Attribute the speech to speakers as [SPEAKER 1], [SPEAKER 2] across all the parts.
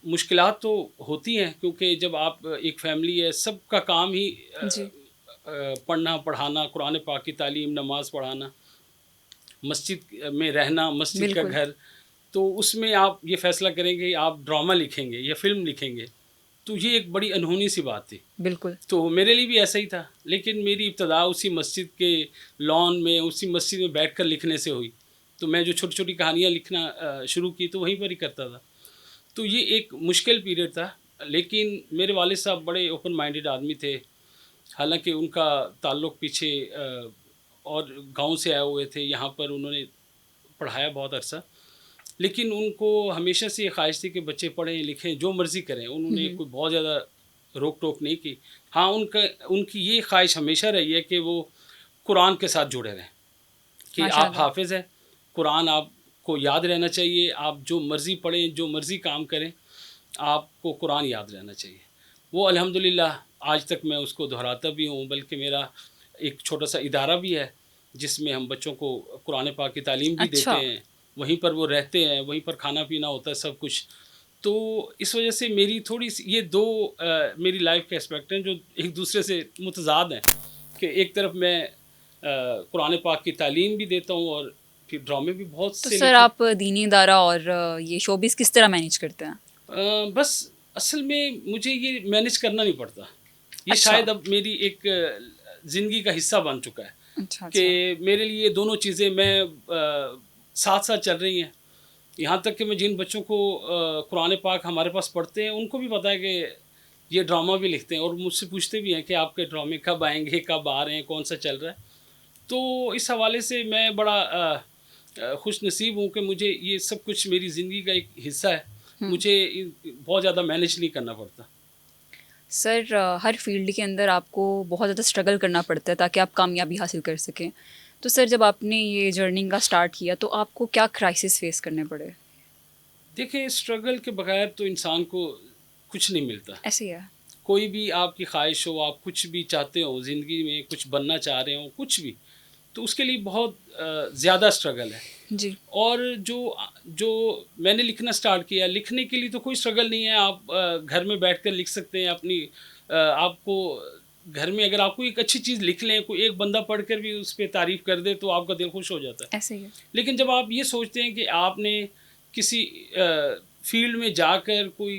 [SPEAKER 1] मुश्किलात तो होती हैं, क्योंकि जब आप एक फैमिली है, सबका काम ही
[SPEAKER 2] जी,
[SPEAKER 1] पढ़ना पढ़ाना, कुरान पाक की तालीम, नमाज़ पढ़ाना, मस्जिद में रहना, मस्जिद का
[SPEAKER 2] बिल्कुल,
[SPEAKER 1] घर। तो उसमें आप ये फ़ैसला करेंगे आप ड्रामा लिखेंगे या फ़िल्म लिखेंगे, तो ये एक बड़ी अनहोनी सी बात थी।
[SPEAKER 2] बिल्कुल।
[SPEAKER 1] तो मेरे लिए भी ऐसा ही था, लेकिन मेरी इब्तिदा उसी मस्जिद के लॉन में, उसी मस्जिद में बैठकर लिखने से हुई। तो मैं जो छोटी-छोटी कहानियाँ लिखना शुरू की, तो वहीं पर ही करता था। तो ये एक मुश्किल पीरियड था, लेकिन मेरे वालिद साहब बड़े ओपन माइंडेड आदमी थे। हालाँकि उनका ताल्लुक पीछे और गाँव से आए हुए थे, यहाँ पर उन्होंने पढ़ाया बहुत अरसा। लेकिन उनको हमेशा से ये ख़्वाहिश थी कि बच्चे पढ़ें, लिखें, जो मर्ज़ी करें।
[SPEAKER 2] हुँ,
[SPEAKER 1] उन्होंने
[SPEAKER 2] हुँ।
[SPEAKER 1] कोई बहुत ज़्यादा रोक-टोक नहीं की। हाँ, उनकी ये ख़्वाहिश हमेशा रही है कि वो कुरान के साथ जुड़े रहें, कि आप
[SPEAKER 2] माशाअल्लाह।
[SPEAKER 1] हाफ़िज़ हैं, कुरान आपको याद रहना चाहिए, आप जो मर्ज़ी पढ़ें, जो मर्ज़ी काम करें, आपको कुरान याद रहना चाहिए। वो अल्हम्दुलिल्लाह आज तक मैं उसको दोहराता भी हूँ, बल्कि मेरा एक छोटा-सा इदारा भी है, जिसमें हम बच्चों को कुरान पाक की तालीम भी देते
[SPEAKER 2] अच्छा,
[SPEAKER 1] हैं। वहीं पर वो रहते हैं, वहीं पर खाना-पीना होता है, सब कुछ। तो इस वजह से मेरी थोड़ी-सी ये 2 मेरी लाइफ़ के एस्पेक्ट हैं, जो एक दूसरे से मुतज़ाद हैं, कि एक तरफ मैं कुरान पाक की तालीम भी देता हूँ और फिर ड्रामे भी बहुत
[SPEAKER 2] तो
[SPEAKER 1] से
[SPEAKER 2] सर
[SPEAKER 1] लिखे।
[SPEAKER 2] आप दीनी इदारा और ये शोबिज़ किस तरह मैनेज करते हैं?
[SPEAKER 1] बस असल में मुझे ये मैनेज करना नहीं पड़ता। ये
[SPEAKER 2] अच्छा,
[SPEAKER 1] शायद अब मेरी एक ज़िंदगी का हिस्सा बन चुका है
[SPEAKER 2] अच्छा,
[SPEAKER 1] कि
[SPEAKER 2] अच्छा।
[SPEAKER 1] मेरे लिए दोनों चीज़ें साथ-साथ चल रही हैं। यहाँ तक कि मैं जिन बच्चों को कुरान पाक हमारे पास पढ़ते हैं, उनको भी पता है कि ये ड्रामा भी लिखते हैं और मुझसे पूछते भी हैं कि आपके ड्रामे कब आएँगे, कब आ रहे हैं, कौन-सा चल रहा है? तो इस हवाले से मैं बड़ा खुशनसीब हूँ कि मुझे ये सब कुछ मेरी ज़िंदगी का एक हिस्सा है।
[SPEAKER 2] हुँ।
[SPEAKER 1] मुझे बहुत ज़्यादा मैनेज नहीं करना पड़ता।
[SPEAKER 2] सर हर फ़ील्ड के अंदर आपको बहुत ज़्यादा स्ट्रगल करना पड़ता है ताकि आप कामयाबी हासिल कर सकें। तो सर जब आपने ये जर्नी का स्टार्ट किया तो आपको क्या क्राइसिस फ़ेस करने पड़े?
[SPEAKER 1] देखिए, स्ट्रगल के बगैर तो इंसान को कुछ नहीं मिलता।
[SPEAKER 2] ऐसे ही है।
[SPEAKER 1] कोई भी आपकी ख़्वाहिश हो, आप कुछ भी चाहते हो ज़िंदगी में, कुछ बनना चाह रहे हो, कुछ भी, तो उसके लिए बहुत ज़्यादा स्ट्रगल है।
[SPEAKER 2] जी,
[SPEAKER 1] और जो मैंने लिखना स्टार्ट किया, लिखने के लिए तो कोई स्ट्रगल नहीं है। आप घर में बैठकर लिख सकते हैं अपनी आपको घर में अगर आप कोई एक अच्छी चीज़ लिख लें, कोई एक बंदा पढ़कर भी उस पे तारीफ़ कर दे, तो आपका दिल खुश हो जाता है।
[SPEAKER 2] ऐसे ही है।
[SPEAKER 1] लेकिन जब आप ये सोचते हैं कि आपने किसी फ़ील्ड में जाकर कोई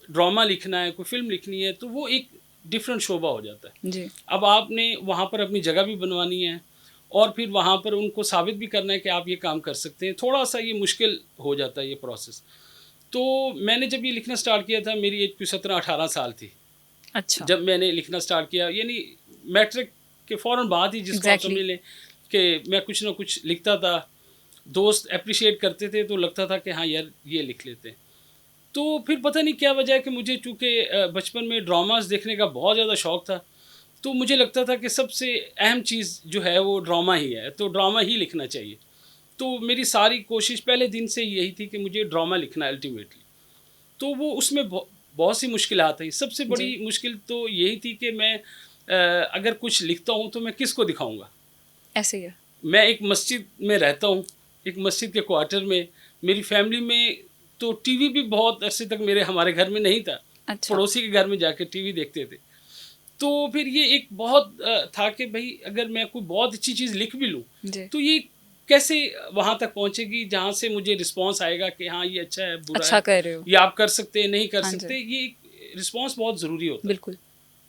[SPEAKER 1] ड्रामा लिखना है, कोई फ़िल्म लिखनी है, तो वो एक डिफरेंट शोबा हो जाता है।
[SPEAKER 2] जी,
[SPEAKER 1] अब आपने वहाँ पर अपनी जगह भी बनवानी है और फिर वहाँ पर उनको साबित भी करना है कि आप ये काम कर सकते हैं। थोड़ा-सा ये मुश्किल हो जाता है ये प्रोसेस। तो मैंने जब ये लिखना स्टार्ट किया था, मेरी एज कोई 17-18 साल थी।
[SPEAKER 2] अच्छा,
[SPEAKER 1] जब मैंने लिखना स्टार्ट किया, यानी मैट्रिक के फ़ौरन बाद ही, जिसको आप
[SPEAKER 2] एग्ज़ैक्टली।
[SPEAKER 1] समझ लें कि मैं कुछ ना कुछ लिखता था। दोस्त एप्रिशिएट करते थे, तो लगता था कि हाँ यार, ये लिख लेते हैं। तो फिर पता नहीं क्या वजह है कि मुझे चूँकि बचपन में ड्रामास देखने का बहुत ज़्यादा शौक था, तो मुझे लगता था कि सबसे अहम चीज़ जो है वो ड्रामा ही है, तो ड्रामा ही लिखना चाहिए। तो मेरी सारी कोशिश पहले दिन से ही यही थी कि मुझे ड्रामा लिखना है अल्टीमेटली। तो वो उसमें बहुत सी मुश्किलात आई। सबसे
[SPEAKER 2] जी,
[SPEAKER 1] बड़ी मुश्किल तो यही थी कि मैं अगर कुछ लिखता हूँ तो मैं किसको दिखाऊँगा?
[SPEAKER 2] ऐसे ही है।
[SPEAKER 1] मैं एक मस्जिद में रहता हूँ, एक मस्जिद के क्वार्टर में, मेरी फैमिली में तो टीवी भी बहुत अरसे तक हमारे घर में नहीं था।
[SPEAKER 2] अच्छा,
[SPEAKER 1] पड़ोसी के घर में जाके टीवी देखते थे। तो फिर ये एक बहुत था कि भई अगर मैं कोई बहुत अच्छी चीज़ लिख भी लूँ,
[SPEAKER 2] जी।
[SPEAKER 1] तो ये कैसे वहाँ तक पहुँचेगी जहाँ से मुझे रिस्पॉन्स आएगा कि हाँ, ये अच्छा है, बुरा
[SPEAKER 2] अच्छा
[SPEAKER 1] है,
[SPEAKER 2] कर रहे हो।
[SPEAKER 1] ये आप कर सकते हैं, नहीं कर
[SPEAKER 2] हाँ जी,
[SPEAKER 1] सकते। ये एक रिस्पॉन्स बहुत ज़रूरी होता है।
[SPEAKER 2] बिल्कुल।